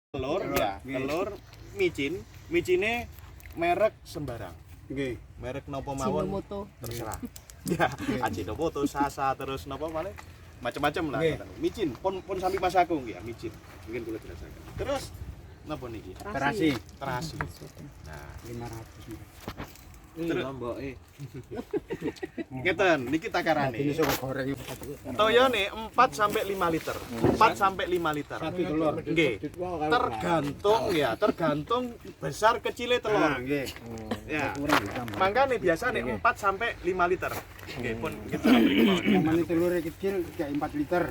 Telur ya, telur micin, micine merek sembarang. Nggih. Merek napa mawon terserah. Ya, Ajinomoto, Sasa terus napa malih macam-macam lah. Micin, pun sampai Mas Agung ya, micin. Mungkin kula jelasaken. Terus napa niki? Terasi. Terasi. Nah, 500. Terus lomboke. ngeten niki takarane. Ini sego goreng. Toyone 4 sampai 5 liter. 4 sampai 5 liter. Satu telur. Nggih. Tergantung besar kecilnya telur. Nggih. Ya. Kurang ditambah. Mangkane biasane 4 sampai 5 liter. Nggih, pun kita Namanya telur kecil kayak 4 liter.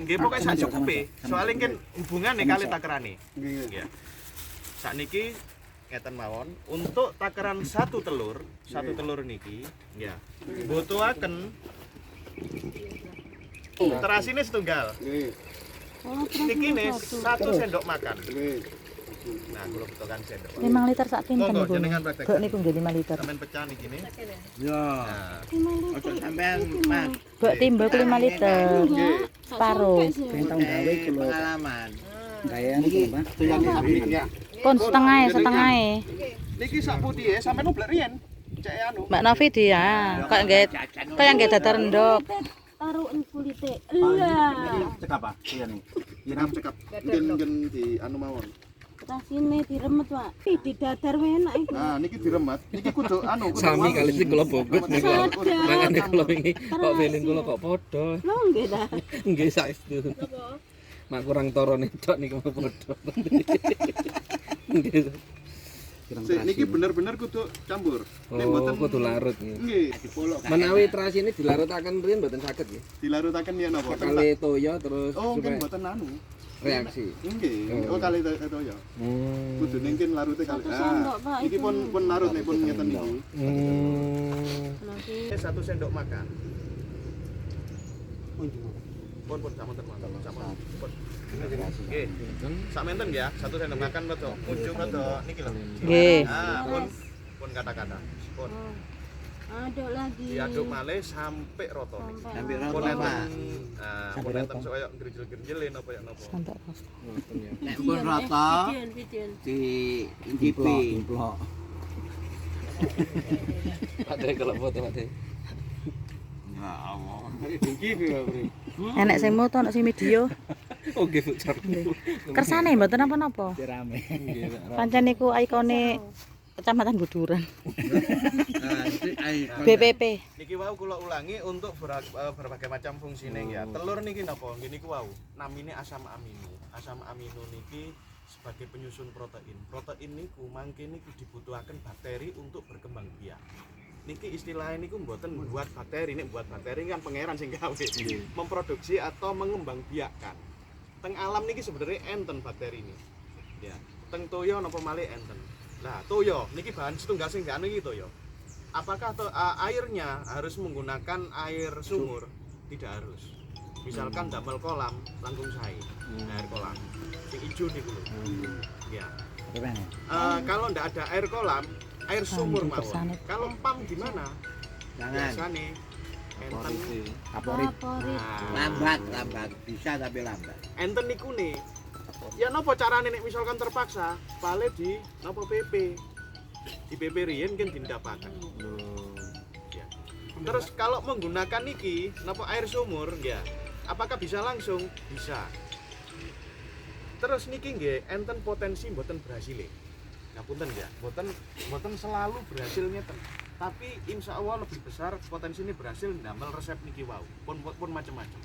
nggih pokoke sak cukupe. Soale kan hubungane kali takerane. Nggih. Ya. Sakniki ngeten mawon untuk takaran satu telur niki ya butuhaken terasine setunggal. Nggih. Niki nih 1 sendok makan. Nggih. Nah, kula butuhkan sendok. 5 liter sak pinten Monggo niku. jenengan praktek. Bok niku nggih 5 liter. Sampeyan pecah niki nih. Ya. Nah, Ojo sampean Mas. Bok timbel ku 5 liter. nggih. Separuh. Pentang gawe kulo. Pengalaman. Gawean iki, Mbak. Tuyane apik ya. Pun setengah. Niki sak putih sampeyan oblek riyen. Cek anu. Mbak Novi dia, kok yang dadar endok. Taruhin kulite. Lah. Cek apa? Tuyane. Nang cekap. Mungkin di anu mawon. Tasine diremet, Pak. Ih, didadar enak iki. Nah, niki diremet. Niki kudu anu, kudu Sami wangi. kali sing kula bobot niku. Sadar. Mangane kula wingi kok feeling kula kok padha. Lho nggih dah. Nggih saestu. Mak kurang torone tok niku padha. Nggih. Sik, niki bener-bener kudu campur. Nek Oh, mboten kudu larut nggih. nggih, dipolok. Menawi terasi ini dilarutaken riyen mboten saged nggih. Dilarutaken ya napa? Kali toya terus Oh, mungkin supaya mboten anu. reaksi. Nggih. Oh, kali itu ya. Hmm. Kudu ningkin larute kali. Satu sendok, Pak, Niki itu. pun larut nih pun ngeten niki. Nanti 1 sendok makan. Pun samonten mawon. Pun. Nggih. Samenten ya, 1 sendok makan rada ujung rada niki lho. Nggih. Ah, pun kata-kata. Pun aduk lagi. diaduk malih sampai rata niki. Sampai Pun rata, enten Pak. pun enten koyo grijil-grijilin apa ya napa. Santok. Nek pun rata Video. di incipi. Ada kalau foto ada. Nah, Allah. Enek sing moto, enek sing video. Oh nggih bocor. Kersane mboten napa-napa. Rame. Pancen niku ikone Kecamatan Guduran. Nah, BPP. Niki wau kula ulangi untuk berbagai macam fungsine ya. Telur niki napa? Nggih niku wau namine asam amino. Asam amino niki sebagai penyusun protein. Protein niku mangke niku dibutuhaken bakteri untuk berkembang biak. Niki istilahnya niku mboten buat bakteri, nek buat bakteri kan pangeran sing gawe. Memproduksi atau mengembangbiakkan. Teng alam niki sebenarnya enten bakteri ini. Ya, teng toyo napa malih enten. Nah, toyo niki bahan setunggal sing anu iki toyo. Apakah airnya harus menggunakan air sumur? Tidak harus. Misalkan damel kolam langkung sae. Air kolam. Sing ijo niku lho. Ya. Kalau ndak ada air kolam, air sumur mawon. Kalau pam gimana? Jangan. Biasane enten Favorit. Lambat bisa tapi lambat. enten niku nih. Ya napa carane nek misalkan terpaksa, pale di napa PP. Di PP riyen kan dindapaken. Ya. Terus kalau menggunakan niki napa air sumur ya, apakah bisa langsung? Bisa. Terus niki nggih enten potensi mboten berhasil. Ngapunten ya, mboten selalu berhasil ngeten. Tapi insya Allah lebih besar potensi ini berhasil ndamel resep niki wau. Pun macam-macam.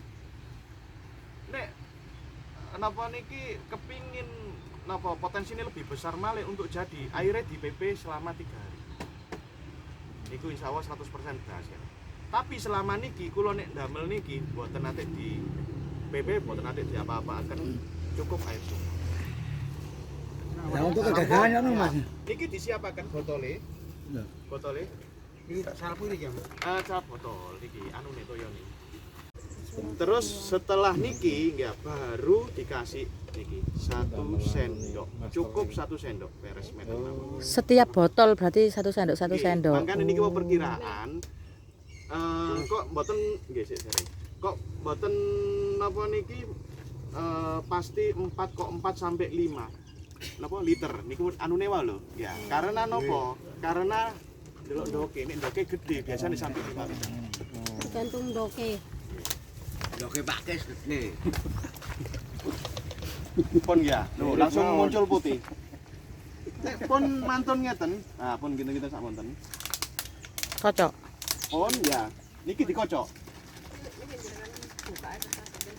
Nek napa niki kepingin napa potensi ini lebih besar malih untuk jadi airnya di PP selama 3 hari. Niku insya Allah 100% berhasil. Tapi selama niki kula nek ndamel niki mboten nate di PP, mboten nate di apa-apaken, cukup air sumur. Nah, untuk kegagalan anu, Mas. Niki disiapaken botole. Lho. Botole. Iki salpu iki, Mas. Cap botol niki anu nih toyo nih. Terus setelah niki ya baru dikasih niki 1 sendok. Cukup 1 sendok beres meten mawon. Setiap botol berarti 1 sendok, 1 sendok. Makanya niki mau perkiraan kok mboten nggih sik sare. Kok mboten napa niki pasti 4,4 sampai 5 napa liter niku anune wae lho ya karena napa karena delok ndoke nek ndoke gede biasanya sampai 5 liter Tergantung doke. Oke Pak Kes gede. pun ya lho langsung muncul putih nek pun mantun ngeten nah pun kita sak wonten Kocok. pun ya niki dikocok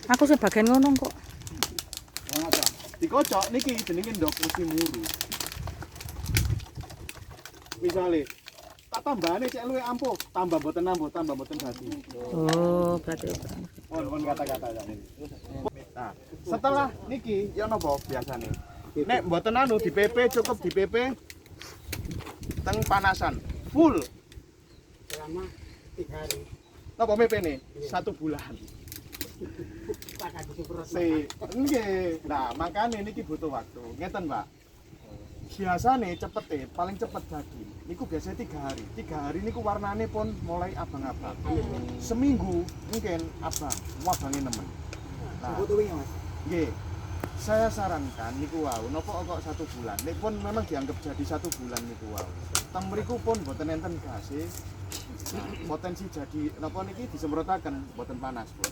Aku sing bagian ngono kok. dikocok niki jenenge ndok mesti muru misale tak tambahane cek luwih ampuh tambah mboten nambah tambah mboten dadi Oh, berarti pun kata-kata nah setelah niki ya napa biasane nek mboten anu di PP cukup di PP teng panasan full Selama 3 hari. napa PP nih 1 bulan Tak ada super. nggih nah makane niki butuh waktu ngeten Pak biasane cepete paling cepet dadi niku biasanya 3 hari 3 hari niku warnane pun mulai abang-abang seminggu mungkin abang wabange nemen nah Foto wingi Mas. nggih saya sarankan niku wau napa kok 1 bulan nek pun memang dianggap jadi 1 bulan niku wau teng mriku pun boten enten gase potensi jadi napa niki disemprotaken boten panas pun